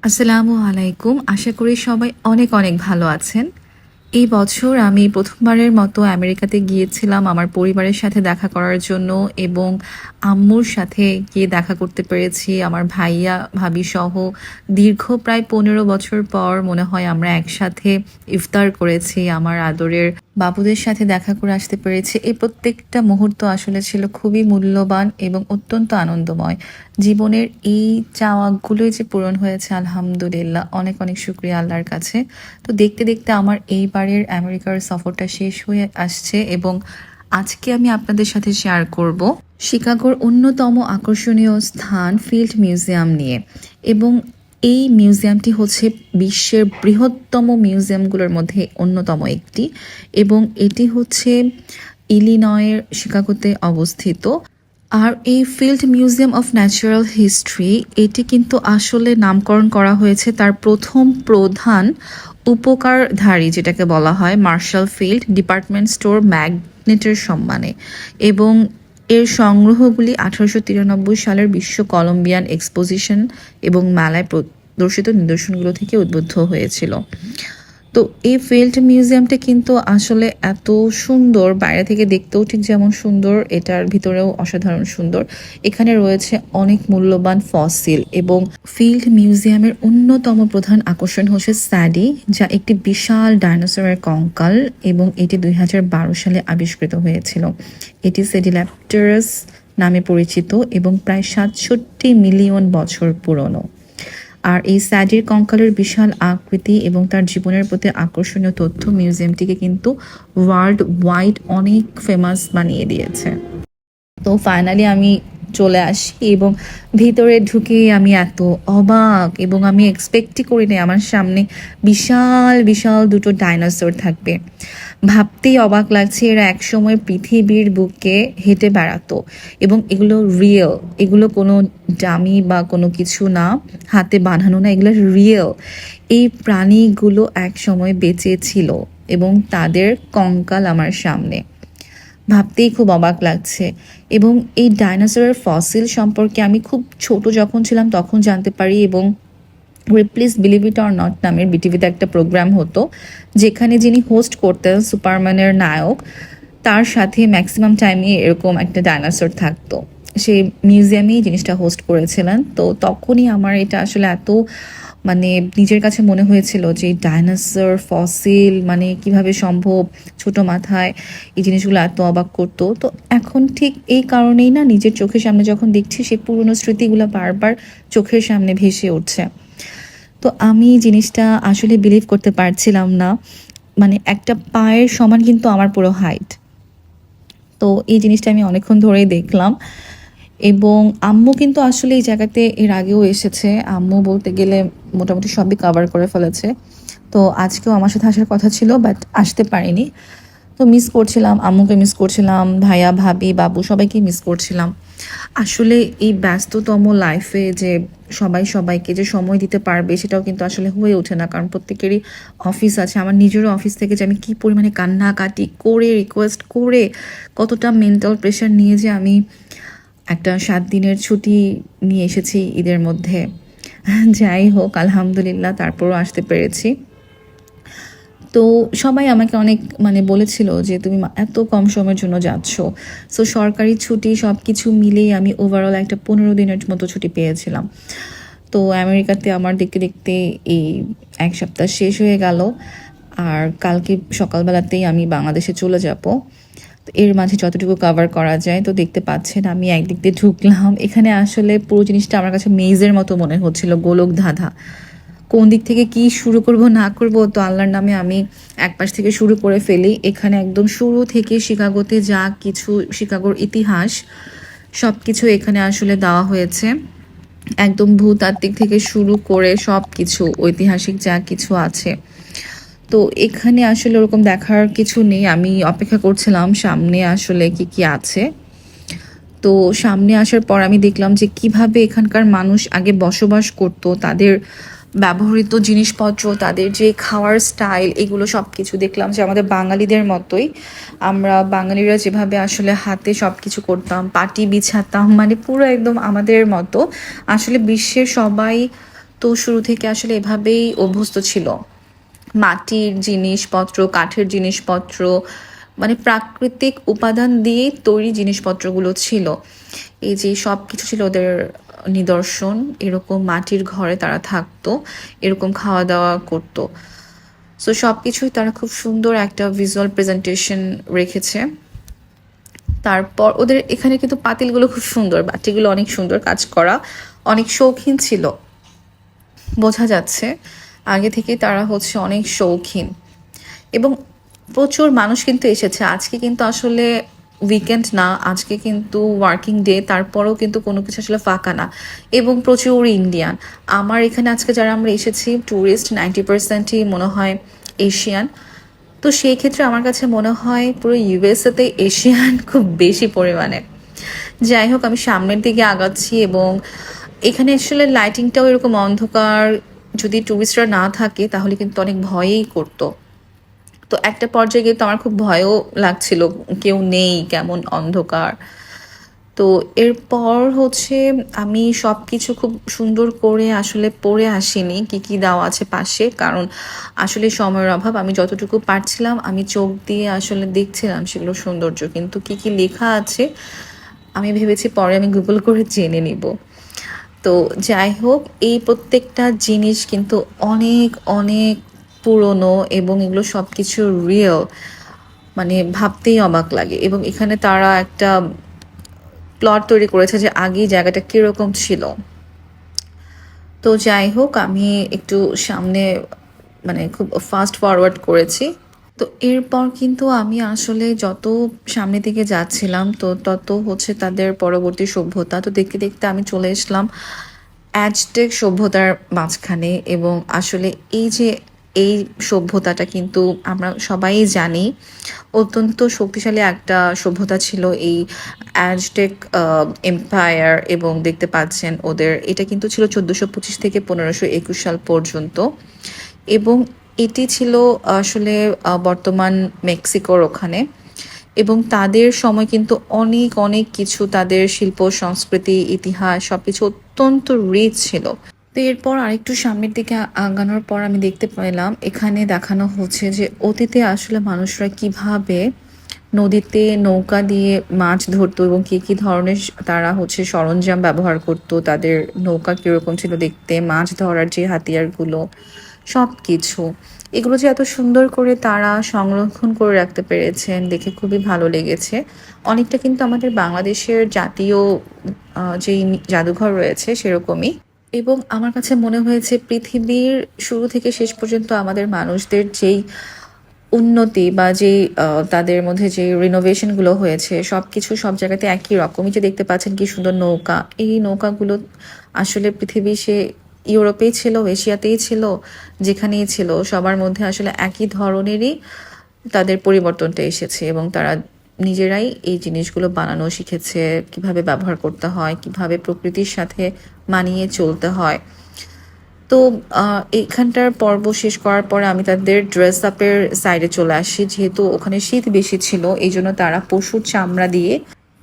আসসালামু আলাইকুম। আশা করি সবাই অনেক অনেক ভালো আছেন। এই বছর আমি প্রথমবারের মতো আমেরিকাতে গিয়েছিলাম আমার পরিবারের সাথে দেখা করার জন্য এবং আম্মুর সাথে গিয়ে দেখা করতে পেরেছি। আমার ভাইয়া ভাবি সহ দীর্ঘ প্রায় 15 বছর পর মনে হয় আমরা একসাথে ইফতার করেছি। আমার আদরের বাবুদের সাথে দেখা করে আসতে পেরেছি। এই প্রত্যেকটা মুহূর্ত আসলে ছিল খুবই মূল্যবান এবং অত্যন্ত আনন্দময়। জীবনের এই চাওয়াগুলোই যে পূরণ হয়েছে আলহামদুলিল্লাহ। অনেক অনেক শুকরিয়া আল্লাহর কাছে। তো দেখতে দেখতে আমার এইবারের আমেরিকার সফরটা শেষ হয়ে আসছে এবং আজকে আমি আপনাদের সাথে শেয়ার করব শিকাগোর অন্যতম আকর্ষণীয় স্থান ফিল্ড মিউজিয়াম নিয়ে। এবং এই মিউজিয়ামটি হচ্ছে বিশ্বের বৃহত্তম মিউজিয়ামগুলোর মধ্যে অন্যতম একটি এবং এটি হচ্ছে ইলিনয়ের শিকাগোতে অবস্থিত। আর এই field museum of natural history এটি কিন্তু আসলে নামকরণ করা হয়েছে তার প্রথম প্রধান উপকারধারী যেটাকে বলা হয় মার্শাল ফিল্ড ডিপার্টমেন্ট স্টোর ম্যাগনেটের সম্মানে। এবং এর সংগ্রহগুলি 1893 সালের বিশ্ব কলম্বিয়ান এক্সপোজিশন এবং মেলায় প্রদর্শিত নিদর্শনগুলো থেকে উদ্বুদ্ধ হয়েছিল। তো এই ফিল্ড মিউজিয়ামটা কিন্তু আসলে এত সুন্দর, বাইরে থেকে দেখতেও ঠিক যেমন সুন্দর, এটার ভিতরেও অসাধারণ সুন্দর। এখানে রয়েছে অনেক মূল্যবান ফসিল এবং ফিল্ড মিউজিয়ামের অন্যতম প্রধান আকর্ষণ হচ্ছে স্যাডি, যা একটি বিশাল ডাইনোসরের কঙ্কাল এবং এটি 2012 সালে আবিষ্কৃত হয়েছিল। এটি সেডিল্যাপ্টারাস নামে পরিচিত এবং প্রায় 67 মিলিয়ন বছর পুরনো। আর এই স্যাডির কঙ্কালের বিশাল আকৃতি এবং তার জীবনের প্রতি আকর্ষণীয় তথ্য মিউজিয়ামটিকে কিন্তু ওয়ার্ল্ড ওয়াইড অনেক ফেমাস বানিয়ে দিয়েছে। তো ফাইনালি আমি চলে আসি এবং ভিতরে ঢুকে আমি এত অবাক এবং আমি এক্সপেক্টই করিনি আমার সামনে বিশাল বিশাল দুটো ডাইনোসর থাকবে। ভাবতেই অবাক লাগছে, এরা একসময় পৃথিবীর বুকে হেঁটে বেড়াতো এবং এগুলো রিয়েল, এগুলো কোনো ডামি বা কোনো কিছু না, হাতে বানানো না, এগুলো রিয়েল। এই প্রাণীগুলো একসময় বেঁচে ছিল এবং তাদের কঙ্কাল আমার সামনে। ভাবতেই খুব অবাক লাগছে। এবং এই ডাইনোসরের ফসিল সম্পর্কে আমি খুব ছোট যখন ছিলাম তখন জানতে পারি এবং please believe it or not নামের বিটিভিতে একটা প্রোগ্রাম হতো যেখানে যিনি হোস্ট করতেন সুপারম্যানের নায়ক, তার সাথে ম্যাক্সিমাম টাইমে এরকম একটা ডাইনোসর থাকতো। সেই মিউজিয়ামেই জিনিসটা হোস্ট করেছিলেন। তো তখনই আমার এটা আসলে এত মানে নিজের কাছে মনে হয়েছিল যে ডাইনোসর ফসিল মানে কিভাবে সম্ভব, ছোট মাথায় এই জিনিসগুলো এত অবাক করতো। তো এখন ঠিক এই কারণেই না নিজের চোখের সামনে যখন দেখছি সেই পুরনো স্মৃতিগুলো বারবার চোখের সামনে ভেসে উঠছে। তো আমি জিনিসটা আসলে বিলিভ করতে পারছিলাম না। মানে একটা পায়ের সমান কিন্তু আমার পুরো হাইট। তো এই জিনিসটা আমি অনেকক্ষণ ধরেই দেখলাম এবং আম্মু কিন্তু আসলে এই জায়গাতে এর আগেও এসেছে। আম্মু বলতে গেলে মোটামুটি সবই কভার করে ফেলেছে। তো আজকেও আমার সাথে আসার কথা ছিল বাট আসতে পারিনি। তো মিস করছিলাম, আম্মুকে মিস করছিলাম, ভাইয়া ভাবি বাবু সবাইকে মিস করছিলাম। আসলে এই ব্যস্ততম লাইফে যে সবাই সবাইকে যে সময় দিতে পারবে সেটাও কিন্তু আসলে হয়ে ওঠে না, কারণ প্রত্যেকেরই অফিস আছে। আমার নিজেরও অফিস থেকে যে আমি কী পরিমাণে কান্নাকাটি করে রিকোয়েস্ট করে কতটা মেন্টাল প্রেশার নিয়ে যে আমি একটা 7 দিনের ছুটি নিয়ে এসেছি ঈদের মধ্যে। যাই হোক আলহামদুলিল্লাহ তারপরও আসতে পেরেছি। তো সবাই আমাকে অনেক মানে বলেছিল যে তুমি এত কম সময়ের জন্য যাচ্ছ। সো সরকারি ছুটি সব কিছু মিলেই আমি ওভারঅল একটা 15 দিনের মতো ছুটি পেয়েছিলাম। তো আমেরিকাতে আমার দেখতে দেখতে এই 1 সপ্তাহ শেষ হয়ে গেল আর কালকে সকালবেলাতেই আমি বাংলাদেশে চলে যাব। তো এর মাঝে যতটুকু কভার করা যায়। তো দেখতে পাচ্ছেন আমি একদিক দিয়ে ঢুকলাম, এখানে আসলে পুরো জিনিসটা আমার কাছে মেজের মতো মনে হচ্ছিল, গোলক ধাঁধা। কোন দিক থেকে কি শুরু করব না করব, তো আল্লাহর নামে আমি এক পাশ থেকে শুরু করে ফেলি। এখানে একদম শুরু থেকে শিকাগোতে যা কিছু শিকাগোর ইতিহাস সব কিছু এখানে আসলে দেওয়া হয়েছে, একদম ভূতাত্ত্বিক থেকে শুরু করে সব কিছু ঐতিহাসিক যা কিছু আছে। তো এখানে আসলে ওরকম দেখার কিছু নেই, আমি অপেক্ষা করছিলাম সামনে আসলে কি কি আছে। তো সামনে আসার পর আমি দেখলাম যে কিভাবে এখানকার মানুষ আগে বসবাস করত, তাদের ব্যবহৃত জিনিসপত্র, তাদের যে খাওয়ার স্টাইল, এগুলো সব কিছু দেখলাম যে আমাদের বাঙালিদের মতোই আমরা বাঙালিরা যেভাবে আসলে হাতে সব কিছু করতাম, পাটি বিছাতাম, মানে পুরো একদম আমাদের মতো। আসলে বিশ্বের সবাই তো শুরু থেকে আসলে এভাবেই অভ্যস্ত ছিল। মাটির জিনিসপত্র, কাঠের জিনিসপত্র, মানে প্রাকৃতিক উপাদান দিয়েই তৈরি জিনিসপত্রগুলো ছিল। এই যে সব কিছু ছিল ওদের নিদর্শন। এরকম মাটির ঘরে তারা থাকতো, এরকম খাওয়া দাওয়া করতো। সো সব কিছুই তারা খুব সুন্দর একটা ভিজুয়াল প্রেজেন্টেশন রেখেছে। তারপর ওদের এখানে কিন্তু পাতিলগুলো খুব সুন্দর, বাটিগুলো অনেক সুন্দর কাজ করা, অনেক শৌখিন ছিল, বোঝা যাচ্ছে আগে থেকেই তারা হচ্ছে অনেক শৌখিন। এবং প্রচুর মানুষ কিন্তু এসেছে আজকে, কিন্তু আসলে উইকেন্ড না, আজকে কিন্তু ওয়ার্কিং ডে, তারপরেও কিন্তু কোনো কিছু আসলে ফাঁকা না, এবং প্রচুর ইন্ডিয়ান। আমার এখানে আজকে যারা আমরা এসেছি ট্যুরিস্ট 90%ই মনে হয় এশিয়ান। তো সেই ক্ষেত্রে আমার কাছে মনে হয় পুরো ইউএসএতে এশিয়ান খুব বেশি পরিমাণে। যাই হোক, আমি সামনের দিকে আগাচ্ছি এবং এখানে আসলে লাইটিংটাও এরকম অন্ধকার, যদি টুরিস্টরা না থাকে তাহলে কিন্তু অনেক ভয়েই করতো। তো একটা পর্যায়ে কিন্তু আমার খুব ভয়ও লাগছিল, কেউ নেই, কেমন অন্ধকার। তো এরপর হচ্ছে আমি সব কিছু খুব সুন্দর করে আসলে পড়ে আসিনি কি কি দেওয়া আছে পাশে, কারণ আসলে সময়ের অভাব। আমি যতটুকু পারছিলাম আমি চোখ দিয়ে আসলে দেখছিলাম সেগুলো সৌন্দর্য, কিন্তু কি কি লেখা আছে আমি ভেবেছি পরে আমি গুগল করে জেনে নিব। তো যাই হোক, এই প্রত্যেকটা জিনিস কিন্তু অনেক অনেক পুরনো এবং এগুলো সব কিছু রিয়েল, মানে ভাবতেই অবাক লাগে। এবং এখানে তারা একটা প্লট তৈরি করেছে যে আগে জায়গাটা কীরকম ছিল। তো যাই হোক, আমি একটু সামনে মানে খুব ফাস্ট ফরওয়ার্ড করেছি। তো এরপর কিন্তু আমি আসলে যত সামনের দিকে যাচ্ছিলাম তো তত হচ্ছে তাদের পরবর্তী সভ্যতা, তো দেখতে দেখতে আমি চলে আসলাম অ্যাজটেক সভ্যতার মাঝখানে। এবং আসলে এই যে এই সভ্যতাটা কিন্তু আমরা সবাই জানি অত্যন্ত শক্তিশালী একটা সভ্যতা ছিল এই অ্যাজটেক এম্পায়ার। এবং দেখতে পাচ্ছেন ওদের এটা কিন্তু ছিল 1425 থেকে 1521 সাল পর্যন্ত। এবং এটি ছিল আসলে বর্তমান মেক্সিকোর ওখানে। এবং তাদের সময় কিন্তু অনেক অনেক কিছু, তাদের শিল্প সংস্কৃতি ইতিহাস সবকিছু অত্যন্ত রিচ ছিল। তো এরপর আরেকটু সামনের দিকে আগানোর পর আমি দেখতে পেলাম এখানে দেখানো হচ্ছে যে অতীতে আসলে মানুষরা কিভাবে নদীতে নৌকা দিয়ে মাছ ধরতো এবং কি কি ধরনের তারা হচ্ছে সরঞ্জাম ব্যবহার করতো, তাদের নৌকা কিরকম ছিল দেখতে, মাছ ধরার যে হাতিয়ারগুলো সব কিছু, এগুলো যে এত সুন্দর করে তারা সংরক্ষণ করে রাখতে পেরেছেন দেখে খুবই ভালো লেগেছে। অনেকটা কিন্তু আমাদের বাংলাদেশের জাতীয় যেই জাদুঘর রয়েছে সেরকমই। এবং আমার কাছে মনে হয়েছে পৃথিবীর শুরু থেকে শেষ পর্যন্ত আমাদের মানুষদের যেই উন্নতি বা যেই তাদের মধ্যে যে রিনোভেশনগুলো হয়েছে সব কিছু সব জায়গাতে একই রকমই, যে দেখতে পাচ্ছেন কি সুন্দর নৌকা, এই নৌকাগুলো আসলে পৃথিবী সে ইউরোপেই ছিল, এশিয়াতেই ছিল, যেখানেই ছিল সবার মধ্যে আসলে একই ধরনেরই তাদের পরিবর্তনটা এসেছে। এবং তারা নিজেরাই এই জিনিসগুলো বানানো শিখেছে, কিভাবে ব্যবহার করতে হয়, কিভাবে প্রকৃতির সাথে মানিয়ে চলতে হয়। তো এখানটার পর্ব শেষ করার পরে আমি তাদের ড্রেস আপের সাইডে চলে আসি, যেহেতু ওখানে শীত বেশি ছিল এই জন্য তারা পশুর চামড়া দিয়ে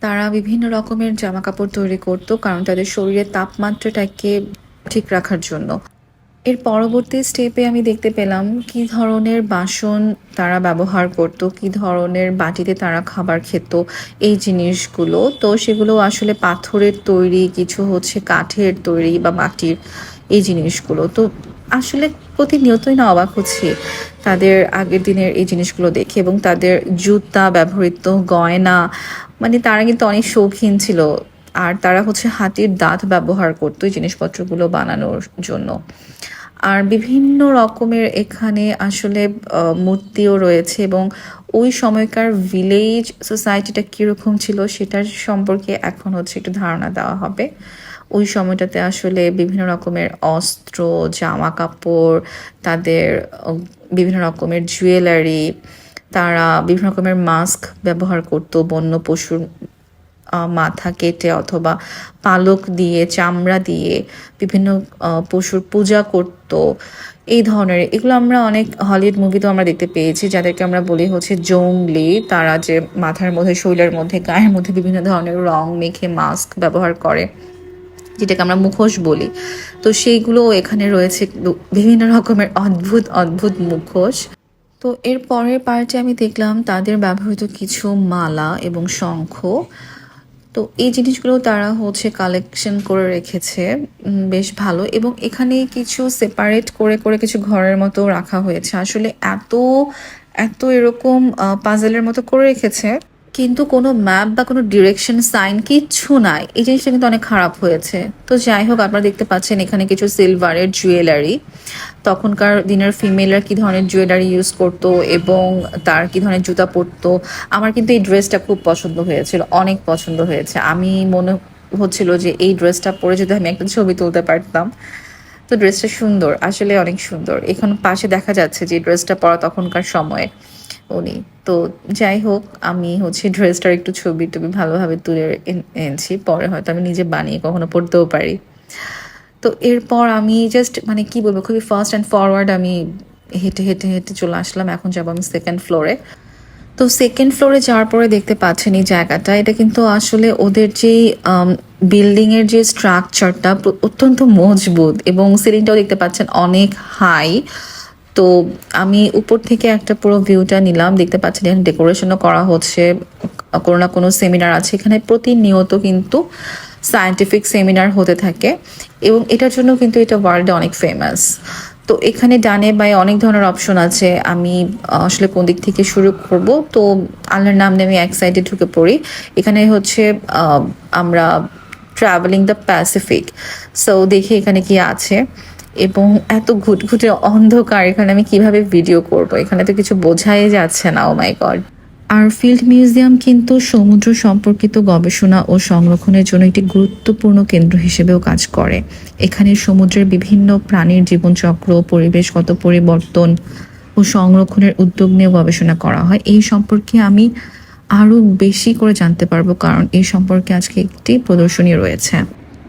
তারা বিভিন্ন রকমের জামা কাপড় তৈরি করতো, কারণ তাদের শরীরের তাপমাত্রাটাকে ঠিক রাখার জন্য। এর পরবর্তী স্টেপে আমি দেখতে পেলাম কি ধরনের বাসন তারা ব্যবহার করত, কি ধরনের বাটিতে তারা খাবার খেত, এই জিনিসগুলো। তো সেগুলো আসলে পাথরের তৈরি, কিছু হচ্ছে কাঠের তৈরি বা মাটির, এই জিনিসগুলো। তো আসলে প্রতিনিয়তই না অবাক হচ্ছি তাদের আগের দিনের এই জিনিসগুলো দেখে। এবং তাদের জুতা, ব্যবহৃত গয়না, মানে তারা কিন্তু অনেক শৌখিন ছিল। আর তারা হচ্ছে হাতির দাঁত ব্যবহার করতো এই জিনিসপত্রগুলো বানানোর জন্য। আর বিভিন্ন রকমের এখানে আসলে মূর্তিও রয়েছে। এবং ওই সময়কার ভিলেজ সোসাইটিটা কীরকম ছিল সেটার সম্পর্কে এখন হচ্ছে একটু ধারণা দেওয়া হবে। ওই সময়টাতে আসলে বিভিন্ন রকমের অস্ত্র, জামা কাপড়, তাদের বিভিন্ন রকমের জুয়েলারি, তারা বিভিন্ন রকমের মাস্ক ব্যবহার করতো বন্য পশুর মাথা কেটে অথবা পালক দিয়ে, চামড়া দিয়ে বিভিন্ন পশুর পূজা করত। এই ধরনের এগুলো আমরা অনেক হলিউড মুভিতেও আমরা দেখতে পেয়েছি, যাদেরকে আমরা বলি হচ্ছে জংলি। তারা যে মাথার মধ্যে, শরীরের মধ্যে, গায়ের মধ্যে বিভিন্ন ধরনের রং মেখে মাস্ক ব্যবহার করে। যেটাকে আমরা মুখোশ বলি। তো সেইগুলো এখানে রয়েছে, বিভিন্ন রকমের অদ্ভুত অদ্ভুত মুখোশ। তো এর পরের পার্টে আমি দেখলাম তাদের ব্যবহৃত কিছু মালা এবং শঙ্খ। তো এই জিনিসগুলো তারা হচ্ছে কালেকশন করে রেখেছে, বেশ ভালো। এবং এখানে কিছু সেপারেট করে করে কিছু ঘরের মতো রাখা হয়েছে। আসলে এত এত এরকম পাজেলের মতো করে রেখেছে, কিন্তু কোনো ম্যাপ বা কোনো ডিরেকশন সাইন কিচ্ছু নাই। এই জিনিসটা কিন্তু অনেক খারাপ হয়েছে। তো যাই হোক, আপনারা দেখতে পাচ্ছেন এখানে কিছু সিলভারের জুয়েলারি, তখনকার দিনের ফিমেলরা কি ধরনের জুয়েলারি ইউজ করতো এবং তার কি ধরনের জুতা পরতো। আমার কিন্তু এই ড্রেসটা খুব পছন্দ হয়েছিল, অনেক পছন্দ হয়েছে। আমি মনে হচ্ছিল যে এই ড্রেসটা পরে যদি আমি একটা ছবি তুলতে পারতাম। তো ড্রেসটা সুন্দর, আসলে অনেক সুন্দর। এখন পাশে দেখা যাচ্ছে যে ড্রেসটা পরা তখনকার সময়ে উনি। তো যাই হোক, আমি হচ্ছে ড্রেসটার একটু ছবি টবি ভালোভাবে তুলে এনেছি, পরে হয়তো আমি নিজে বানিয়ে কখনো পড়তেও পারি। তো এরপর আমি জাস্ট মানে কি বলবো, খুবই ফাস্ট অ্যান্ড ফরওয়ার্ড আমি হেঁটে হেঁটে হেঁটে চলে আসলাম। এখন যাবো আমি সেকেন্ড ফ্লোরে। তো সেকেন্ড ফ্লোরে যাওয়ার পরে দেখতে পাচ্ছেন এই জায়গাটা, এটা কিন্তু আসলে ওদের যে বিল্ডিং এর যে স্ট্রাকচারটা অত্যন্ত মজবুত, এবং সিলিংটাও দেখতে পাচ্ছেন অনেক হাই। তো আমি উপর থেকে একটা পুরো ভিউটা নিলাম, দেখতে পাচ্ছেন এখানে ডেকোরেশনও করা হচ্ছে, কোনো না কোনো সেমিনার আছে এখানে। প্রতিনিয়ত কিন্তু সায়েন্টিফিক সেমিনার হতে থাকে, এবং এটার জন্য কিন্তু এটা ওয়ার্ল্ডে অনেক ফেমাস। তো এখানে ডানে বায়ে অনেক ধরনের অপশন আছে। আমি আসলে কোন দিক থেকে শুরু করব, তো আল্লাহর নাম নিয়ে আমি এক সাইডে ঢুকে পড়ি। এখানে হচ্ছে আমরা ট্রাভেলিং দ্য প্যাসিফিক। সো দেখি এখানে কি আছে। এবং এত ঘুটঘুটে অন্ধকার, এখানে আমি কিভাবে ভিডিও করব, এখানে তো কিছু বোঝাই যাচ্ছে না। ও মাই গড। আর ফিল্ড মিউজিয়াম কিন্তু সমুদ্র সম্পর্কিত গবেষণা ও সংরক্ষণের জন্য একটি গুরুত্বপূর্ণ কেন্দ্র হিসেবেও কাজ করে। এখানে সমুদ্রের বিভিন্ন প্রাণীর জীবনচক্র, পরিবেশগত পরিবর্তন ও সংরক্ষণের উদ্যোগ নিয়ে গবেষণা করা হয়। এই সম্পর্কে আমি আরো বেশি করে জানতে পারবো, কারণ এই সম্পর্কে আজকে একটি প্রদর্শনী রয়েছে।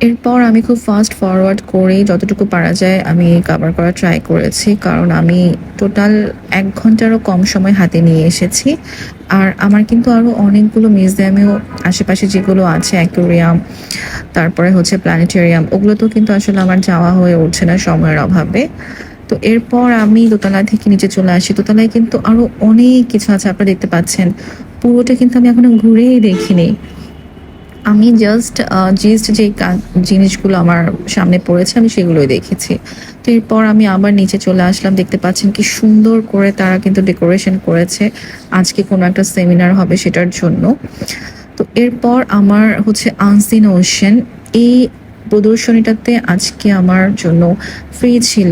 এরপর আমি খুব ফাস্ট ফরওয়ার্ড করে যতটুকু পারা যায় আমি কভার করার ট্রাই করেছি, কারণ আমি টোটাল 1 ঘন্টারও কম সময় হাতে নিয়ে এসেছি। আর আমার কিন্তু আরও অনেকগুলো মিউজিয়ামেও আশেপাশে যেগুলো আছে, অ্যাকোয়ারিয়াম, তারপরে হচ্ছে প্ল্যানেটেরিয়াম, ওগুলো তো কিন্তু আসলে আমার যাওয়া হয়ে উঠছে না সময়ের অভাবে। তো এরপর আমি দোতলা থেকে নিচে চলে আসি। দোতলায় কিন্তু আরও অনেক কিছু আছে, আপনারা দেখতে পাচ্ছেন। পুরোটা কিন্তু আমি এখনো ঘুরেই দেখিনি। আমি জাস্ট যে জিনিসগুলো আমার সামনে পড়েছে আমি সেগুলোই দেখেছি। তো এরপর আমি আবার নিচে চলে আসলাম। দেখতে পাচ্ছেন কি সুন্দর করে তারা কিন্তু ডেকোরেশন করেছে, আজকে কোনো একটা সেমিনার হবে সেটার জন্য। তো এরপর আমার হচ্ছে আনসিন ওশেন, এই প্রদর্শনীটাতে আজকে আমার জন্য ফ্রি ছিল।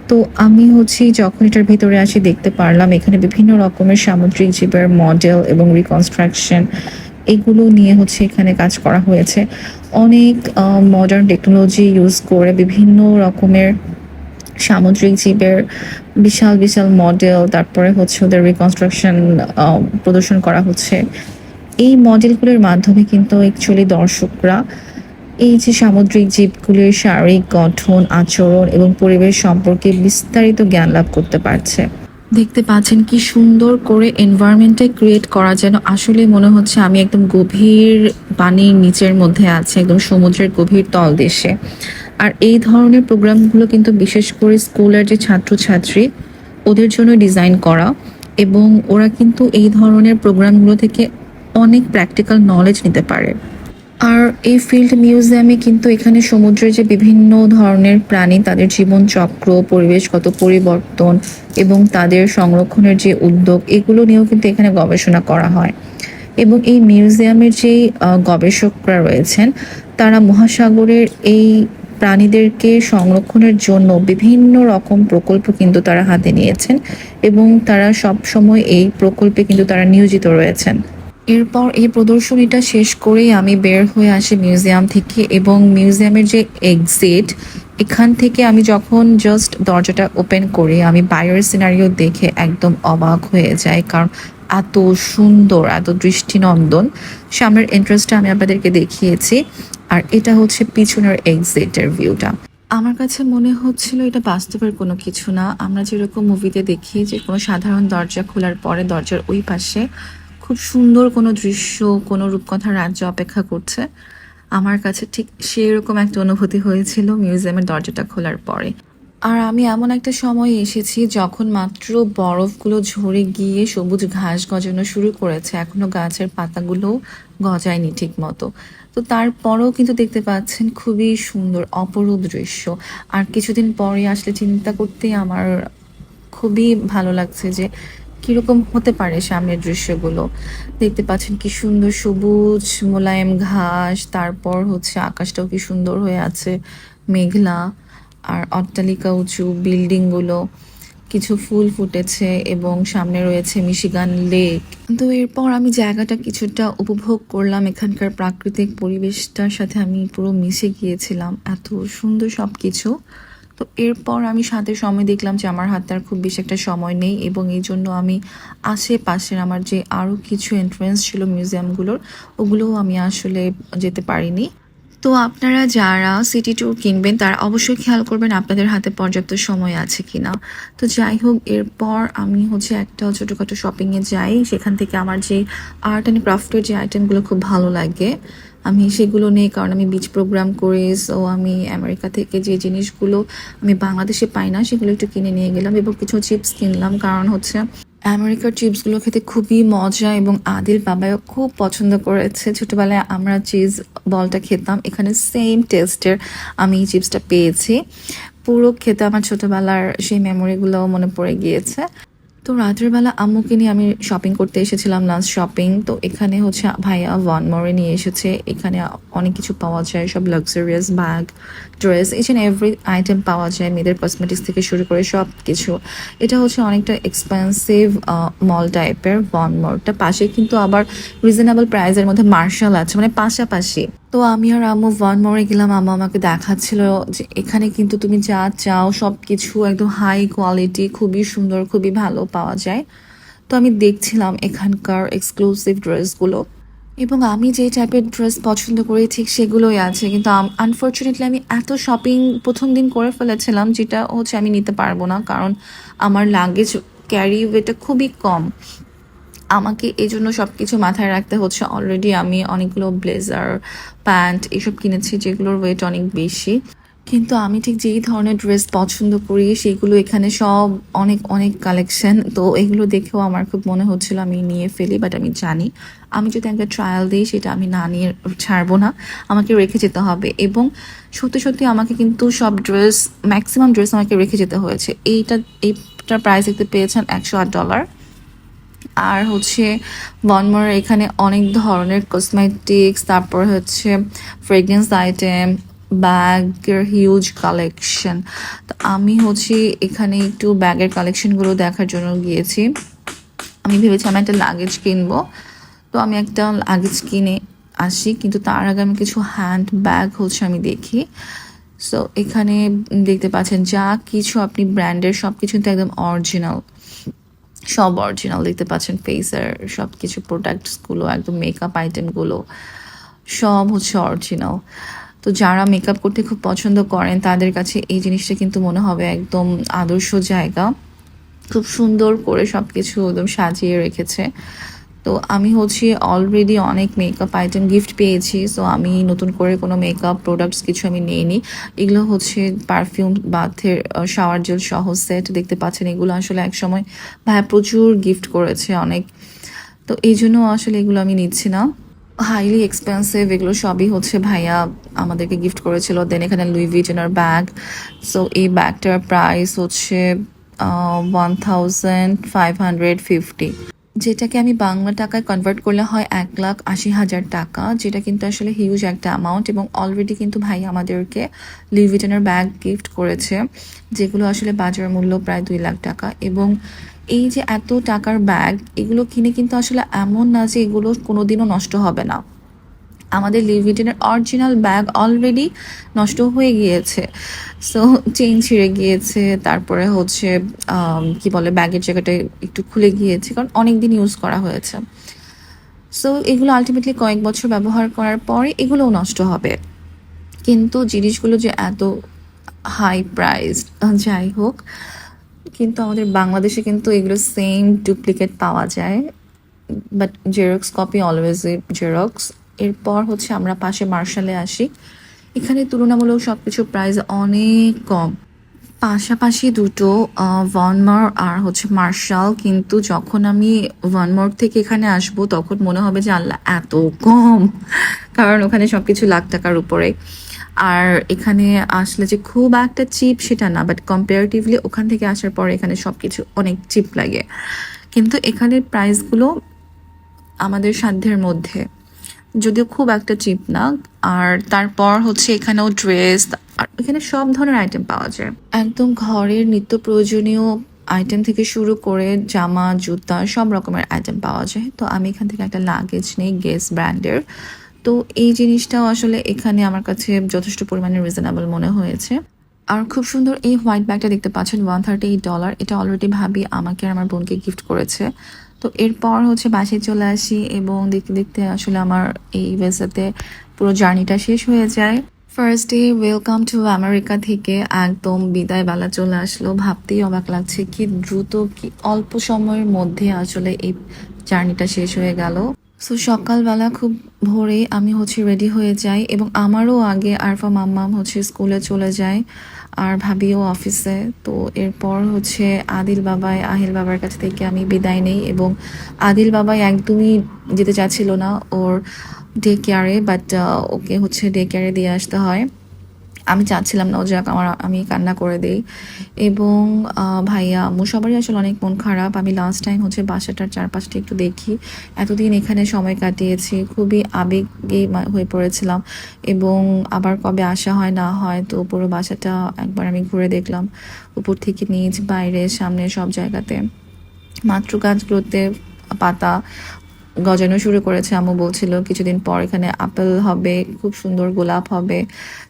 তো আমি হচ্ছে যখন এটার ভিতরে আসি দেখতে পারলাম এখানে বিভিন্ন রকমের সামুদ্রিক জীবের মডেল এবং রিকনস্ট্রাকশন, এগুলো নিয়ে হচ্ছে এখানে কাজ করা হয়েছে। অনেক মডার্ন টেকনোলজি ইউজ করে বিভিন্ন রকমের সামুদ্রিক জীবের বিশাল বিশাল মডেল, তারপরে হচ্ছে ওদের রিকনস্ট্রাকশন প্রদর্শন করা হচ্ছে। এই মডেলগুলোর মাধ্যমে কিন্তু অ্যাকচুয়ালি দর্শকরা এই যে সামুদ্রিক জীবগুলির শারীরিক গঠন, আচরণ এবং পরিবেশ সম্পর্কে বিস্তারিত জ্ঞান লাভ করতে পারছে। দেখতে পাচ্ছেন কি সুন্দর করে এনভায়রনমেন্টে ক্রিয়েট করা, যেন আসলে মনে হচ্ছে আমি একদম গভীর পানির নিচের মধ্যে আছি, একদম সমুদ্রের গভীর তলদেশে। আর এই ধরনের প্রোগ্রামগুলো কিন্তু বিশেষ করে স্কুলের যে ছাত্রছাত্রী ওদের জন্য ডিজাইন করা, এবং ওরা কিন্তু এই ধরনের প্রোগ্রামগুলো থেকে অনেক প্র্যাকটিক্যাল নলেজ নিতে পারে। আর এই ফিল্ড মিউজিয়ামে কিন্তু এখানে সমুদ্রের যে বিভিন্ন ধরনের প্রাণী, তাদের জীবনচক্র, পরিবেশগত পরিবর্তন এবং তাদের সংরক্ষণের যে উদ্যোগ, এগুলো নিয়েও কিন্তু এখানে গবেষণা করা হয়। এবং এই মিউজিয়ামের যেই গবেষকরা রয়েছেন তারা মহাসাগরের এই প্রাণীদেরকে সংরক্ষণের জন্য বিভিন্ন রকম প্রকল্প কিন্তু তারা হাতে নিয়েছেন, এবং তারা সব সময় এই প্রকল্পে কিন্তু তারা নিয়োজিত রয়েছেন। এরপর এই প্রদর্শনীটা শেষ করেই আমি বের হয়ে আসি মিউজিয়াম থেকে, এবং মিউজিয়ামের যে এক্সিট, এখান থেকে আমি যখন জাস্ট দরজাটা ওপেন করি আমি বাইরের সিনারিও দেখে একদম অবাক হয়ে যাই, কারণ এত সুন্দর, এত দৃষ্টিনন্দন। সামনের এন্ট্রান্সটা আমি আপনাদেরকে দেখিয়েছি, আর এটা হচ্ছে পিছনের এক্সিটের ভিউটা। আমার কাছে মনে হচ্ছিল এটা বাস্তবের কোনো কিছু না। আমরা যেরকম মুভিতে দেখি যে কোনো সাধারণ দরজা খোলার পরে দরজার ওই পাশে খুব সুন্দর কোনো দৃশ্য, কোনো রূপকথার রাজ্য অপেক্ষা করছে, আমার কাছে ঠিক সেরকম একটা অনুভূতি হয়েছিল মিউজিয়ামের দরজাটা খোলার পরে। আর আমি এমন একটা সময় এসেছি যখন মাত্র বরফগুলো ঝরে গিয়ে সবুজ ঘাস গজানো শুরু করেছে, এখনো গাছের পাতাগুলো গজায়নি ঠিক মতো। তো তারপরেও কিন্তু দেখতে পাচ্ছেন খুবই সুন্দর অপরূপ দৃশ্য। আর কিছুদিন পরে আসলে চিন্তা করতেই আমার খুবই ভালো লাগছে যে কিরকম হতে পারে সামনের দৃশ্যগুলো। দেখতে পাচ্ছেন কি সুন্দর সবুজ মোলায়েম ঘাস, তারপর হচ্ছে আকাশটাও কি সুন্দর হয়ে আছে, মেঘলা। আর অট্টালিকা উঁচু বিল্ডিংগুলো, কিছু ফুল ফুটেছে এবং সামনে রয়েছে মিশিগান লেক। তো এরপর আমি জায়গাটা কিছুটা উপভোগ করলাম, এখানকার প্রাকৃতিক পরিবেশটার সাথে আমি পুরো মিশে গিয়েছিলাম, এত সুন্দর সব কিছু। তো এরপর আমি সাথে সময় দেখলাম যে আমার হাতে আর খুব বেশি একটা সময় নেই এবং এই জন্য আমি আশেপাশের আমার যে আরও কিছু এন্ট্রেন্স ছিল মিউজিয়ামগুলোর, ওগুলোও আমি আসলে যেতে পারিনি। তো আপনারা যারা সিটি ট্যুর কিনবেন তারা অবশ্যই খেয়াল করবেন আপনাদের হাতে পর্যাপ্ত সময় আছে কিনা। তো যাই হোক, এরপর আমি হচ্ছে একটা ছোটোখাটো শপিংয়ে যাই, সেখান থেকে আমার যে আর্ট অ্যান্ড ক্রাফটের যে আইটেমগুলো খুব ভালো লাগে আমি সেগুলো নেই, কারণ আমি বিচ প্রোগ্রাম করি। সো আমি আমেরিকা থেকে যে জিনিসগুলো আমি বাংলাদেশে পাই না সেগুলো একটু কিনে নিয়ে গেলাম এবং কিছু চিপস কিনলাম, কারণ হচ্ছে আমেরিকার চিপসগুলো খেতে খুবই মজা এবং আদিল বাবাও খুব পছন্দ করেছে। ছোটবেলায় আমরা চিজ বলটা খেতাম, এখানে সেম টেস্টের আমি এই চিপসটা পেয়েছি। পুরো খেতে আমার ছোটবেলার সেই মেমোরিগুলো মনে পড়ে গিয়েছে। তো রাতের বেলা আম্মুকে নিয়ে আমি শপিং করতে এসেছিলাম, লাঞ্চ শপিং। তো এখানে হচ্ছে ভাইয়া ওয়ান মোরে নিয়ে এসেছে, এখানে অনেক কিছু পাওয়া যায়, সব luxurious bag, dress, each and every item পাওয়া যায়, মেয়েদের কসমেটিক্স থেকে শুরু করে সব কিছু। এটা হচ্ছে অনেকটা এক্সপেন্সিভ মল টাইপের ওয়ান মোরটা, পাশে কিন্তু আবার রিজনেবল প্রাইসের মধ্যে মার্শাল আছে, মানে পাশাপাশি। তো আমি আর আম্মু ওয়ান মোরে গেলাম, আম্মু আমাকে দেখাচ্ছিল যে এখানে কিন্তু তুমি যা চাও সব কিছু একদম হাই কোয়ালিটি, খুবই সুন্দর, খুবই ভালো পাওয়া যায়। তো আমি দেখছিলাম এখানকার এক্সক্লুসিভ ড্রেসগুলো এবং আমি যে টাইপের ড্রেস পছন্দ করি ঠিক সেগুলোই আছে, কিন্তু আনফর্চুনেটলি আমি এত শপিং প্রথম দিন করে ফেলেছিলাম যেটা হচ্ছে আমি নিতে পারবো না, কারণ আমার লাগেজ ক্যারি ওয়েটটা খুবই কম। আমাকে এই জন্য সব কিছু মাথায় রাখতে হচ্ছে। অলরেডি আমি অনেকগুলো ব্লেজার, প্যান্ট এসব কিনেছি যেগুলোর ওয়েট অনেক বেশি, কিন্তু আমি ঠিক যেই ধরনের ড্রেস পছন্দ করি সেগুলো এখানে সব অনেক অনেক কালেকশন। তো এগুলো দেখেও আমার খুব মনে হচ্ছিল আমি নিয়ে ফেলি, বাট আমি জানি আমি যদি একটা ট্রায়াল দিই সেটা আমি না নিয়ে ছাড়বো না, আমাকে রেখে যেতে হবে। এবং সত্যি সত্যি আমাকে কিন্তু সব ড্রেস, ম্যাক্সিমাম ড্রেস আমাকে রেখে যেতে হয়েছে। এইটার প্রাইস দেখতে পেয়েছেন $108। আর হচ্ছে বনমোর এখানে অনেক ধরনের কসমেটিক্স, তারপর হচ্ছে ফ্রেগরেন্স আইটেম, ব্যাগের হিউজ কালেকশন। তো আমি হচ্ছে এখানে একটু ব্যাগের কালেকশনগুলো দেখার জন্য গিয়েছি। আমি ভেবেছি আমি একটা লাগেজ কিনবো, তো আমি একটা লাগেজ কিনে আসি, কিন্তু তার আগে আমি কিছু হ্যান্ড ব্যাগ হচ্ছে আমি দেখি। সো এখানে দেখতে পাচ্ছেন যা কিছু আপনি ব্র্যান্ডের সব কিছু কিন্তু একদম অরিজিনাল, সব অরিজিনাল দেখতে পাচ্ছেন। ফেসের সব কিছু প্রোডাক্টসগুলো, একদম মেকআপ আইটেমগুলো সব হচ্ছে অরিজিনাল। তো যারা মেকআপ করতে খুব পছন্দ করেন তাদের কাছে এই জিনিসটা কিন্তু মনে হবে একদম আদর্শ জায়গা। খুব সুন্দর করে সব কিছু একদম সাজিয়ে রেখেছে। তো আমি হচ্ছে অলরেডি অনেক মেকআপ আইটেম গিফট পেয়েছি, সো আমি নতুন করে কোনো মেকআপ প্রোডাক্টস কিছু আমি নিইনি। এগুলো হচ্ছে পারফিউম, বাথের শাওয়ার জেল সহ সেট দেখতে পাচ্ছেন, এগুলো আসলে একসময় ভাইয়া প্রচুর গিফট করেছে অনেক, তো এই জন্য আসলে এগুলো আমি নিচ্ছি না। হাইলি এক্সপেন্সিভ এগুলো সবই হচ্ছে ভাইয়া আমাদেরকে গিফট করেছিল। দেন এখানে লুই ভিটনের ব্যাগ, সো এই ব্যাগটার প্রাইস হচ্ছে 1550, যেটাকে আমি বাংলা টাকায় কনভার্ট করলে হয় 1,80,000 টাকা, যেটা কিন্তু আসলে হিউজ একটা অ্যামাউন্ট। এবং অলরেডি কিন্তু ভাই আমাদেরকে লুই ভিটনের ব্যাগ গিফট করেছে, যেগুলো আসলে বাজার মূল্য প্রায় 2,00,000 টাকা। এবং এই যে এত টাকার ব্যাগ, এগুলো কিনে কিন্তু আসলে এমন না যে এগুলো কোনোদিনও নষ্ট হবে না। আমাদের লুই ভিটনের অরিজিনাল ব্যাগ অলরেডি নষ্ট হয়ে গিয়েছে, সো চেইন ছিঁড়ে গিয়েছে, তারপরে হচ্ছে কি বলে ব্যাগের জায়গাটা একটু খুলে গিয়েছে, কারণ অনেক দিন ইউজ করা হয়েছে। সো এগুলো আলটিমেটলি কয়েক বছর ব্যবহার করার পরে এগুলোও নষ্ট হবে, কিন্তু জিনিসগুলো যে এত হাই প্রাইস, যাই হোক। কিন্তু আমাদের বাংলাদেশে কিন্তু এগুলো সেম ডুপ্লিকেট পাওয়া যায়, but xerox copy always xerox, এরপর হচ্ছে আমরা পাশে মার্শালে আসি। এখানে তুলনামূলক সবকিছু প্রাইস অনেক কম। পাশাপাশি দুটো ভনমোর আর হচ্ছে মার্শাল, কিন্তু যখন আমি ভনমোর থেকে এখানে আসব তখন মনে হবে যে আল্লাহ এত কম, কারণ ওখানে সবকিছু লাখ টাকার উপরে। আর এখানে আসলে যে খুব একটা চিপ সেটা না, বাট কম্পারেটিভলি ওখান থেকে আসার পর এখানে সবকিছু অনেক চিপ লাগে, কিন্তু এখানের প্রাইসগুলো আমাদের সাধ্যের মধ্যে, যদিও খুব একটা চিপ না। আর তারপর হচ্ছে এখানেও ড্রেস আর এখানে সব ধরনের আইটেম পাওয়া যায়, একদম ঘরের নিত্য প্রয়োজনীয় আইটেম থেকে শুরু করে জামা জুতা সব রকমের আইটেম পাওয়া যায়। তো আমি এখান থেকে একটা লাগেজ নেই গেস ব্র্যান্ডের। তো এই জিনিসটাও আসলে এখানে আমার কাছে যথেষ্ট পরিমাণে রিজনেবল মনে হয়েছে। আর খুব সুন্দর এই হোয়াইট ব্যাগটা দেখতে পাচ্ছেন, $138। এটা অলরেডি ভাবি আমাকে আর আমার বোনকে গিফট করেছে। তো এরপর হচ্ছে বাসায় চলে আসি এবং দেখতে দেখতে আসলে আমার এই ভিসাতে পুরো জার্নিটা শেষ হয়ে যায়। First day welcome to America থেকে একদম বিদায় বেলা চলে আসলো, ভাবতেই অবাক লাগছে কি দ্রুত, কি অল্প সময়ের মধ্যে আসলে এই জার্নিটা শেষ হয়ে গেল। সো সকালবেলা খুব ভোরে আমি হচ্ছে রেডি হয়ে যাই এবং আমারও আগে আরফা মাম্মাম হচ্ছে স্কুলে চলে যায় আর ভাবিও অফিসে। তো এরপর হচ্ছে আদিল বাবাই আহিল বাবার কাছ থেকে আমি বিদায় নেই এবং আদিল বাবাই একদমই যেতে চাচ্ছিল না ওর ডে কেয়ারে, বাট ওকে হচ্ছে ডে কেয়ারে দিয়ে আসতে হয়। আমি চাচ্ছিলাম না ও যাক, আমি কান্না করে দেই। এবং ভাইয়া আম্মু সবারই আসলে অনেক মন খারাপ। আমি লাস্ট টাইম হচ্ছে বাসাটার চারপাশটা একটু দেখি, এতদিন এখানে সময় কাটিয়েছি, খুবই আবেগে হয়ে পড়েছিলাম এবং আবার কবে আসা হয় না হয়। তো পুরো বাসাটা একবার আমি ঘুরে দেখলাম, উপর থেকে নিচ বাইরে সামনে সব জায়গাতে। মাত্র গাছগুলোতে পাতা গজানো শুরু করেছে। আম্মু বলছিল কিছুদিন পর এখানে আপেল হবে, খুব সুন্দর গোলাপ হবে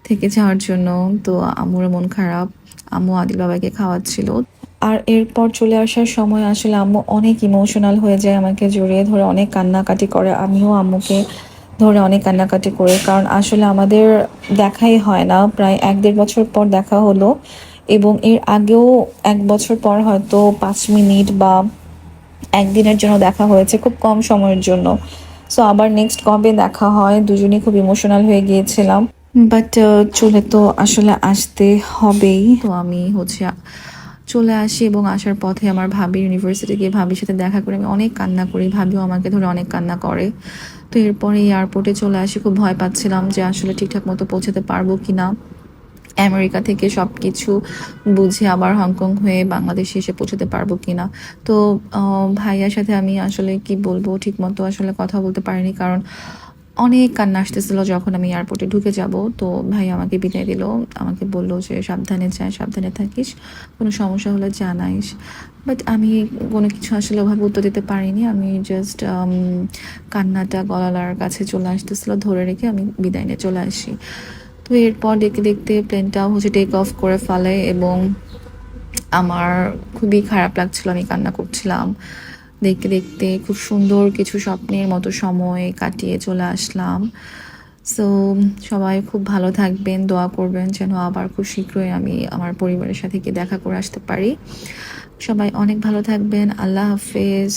থেকে যাওয়ার জন্য। তো আম্মুর মন খারাপ, আম্মু আদিল বাবাকে খাওয়াচ্ছিল। আর এরপর চলে আসার সময় আসলে আম্মু অনেক ইমোশনাল হয়ে যায়, আমাকে জড়িয়ে ধরে অনেক কান্নাকাটি করে, আমিও আম্মুকে ধরে অনেক কান্নাকাটি করে, কারণ আসলে আমাদের দেখাই হয় না, প্রায় 1-1.5 বছর পর দেখা হলো এবং এর আগেও 1 বছর পর হয়তো 5 মিনিট বা একদিনের জন্য দেখা হয়েছে, খুব কম সময়ের জন্য। সো আবার নেক্সট কবে দেখা হয়, দুজনেই খুব ইমোশনাল হয়ে গিয়েছিলাম। বাট চলে তো আসলে আসতে হবেই। তো আমি হচ্ছে চলে আসি এবং আসার পথে আমার ভাবির ইউনিভার্সিটি গিয়ে ভাবির সাথে দেখা করে আমি অনেক কান্না করি, ভাবিও আমাকে ধরে অনেক কান্না করে। তো এরপরে এয়ারপোর্টে চলে আসি, খুব ভয় পাচ্ছিলাম যে আসলে ঠিকঠাক মতো পৌঁছাতে পারবো কিনা। আমেরিকা থেকে সব কিছু বুঝে আবার হংকং হয়ে বাংলাদেশে এসে পৌঁছতে পারবো কিনা। তো ভাইয়ার সাথে আমি আসলে কি বলবো ঠিক মতো আসলে কথা বলতে পারিনি, কারণ অনেক কান্না আসতেছিল যখন আমি এয়ারপোর্টে ঢুকে যাব। তো ভাই আমাকে বিদায় দিল, আমাকে বললো যে সাবধানে যাই, সাবধানে থাকিস, কোনো সমস্যা হলে জানাইস। বাট আমি কোনো কিছু আসলে ওভাবে উত্তর দিতে পারিনি, আমি জাস্ট কান্নাটা গলার কাছে চলে আসতেছিল, ধরে রেখে আমি বিদায় নিয়ে চলে আসি। তো এরপর দেখতে দেখতে প্লেনটাও হচ্ছে টেক অফ করে ফেলে এবং আমার খুবই খারাপ লাগছিল, আমি কান্না করছিলাম। দেখতে দেখতে খুব সুন্দর কিছু স্বপ্নের মতো সময় কাটিয়ে চলে আসলাম। সো সবাই খুব ভালো থাকবেন, দোয়া করবেন যেন আবার খুব শীঘ্রই আমি আমার পরিবারের সাথে গিয়ে দেখা করে আসতে পারি। সবাই অনেক ভালো থাকবেন, আল্লাহ হাফেজ।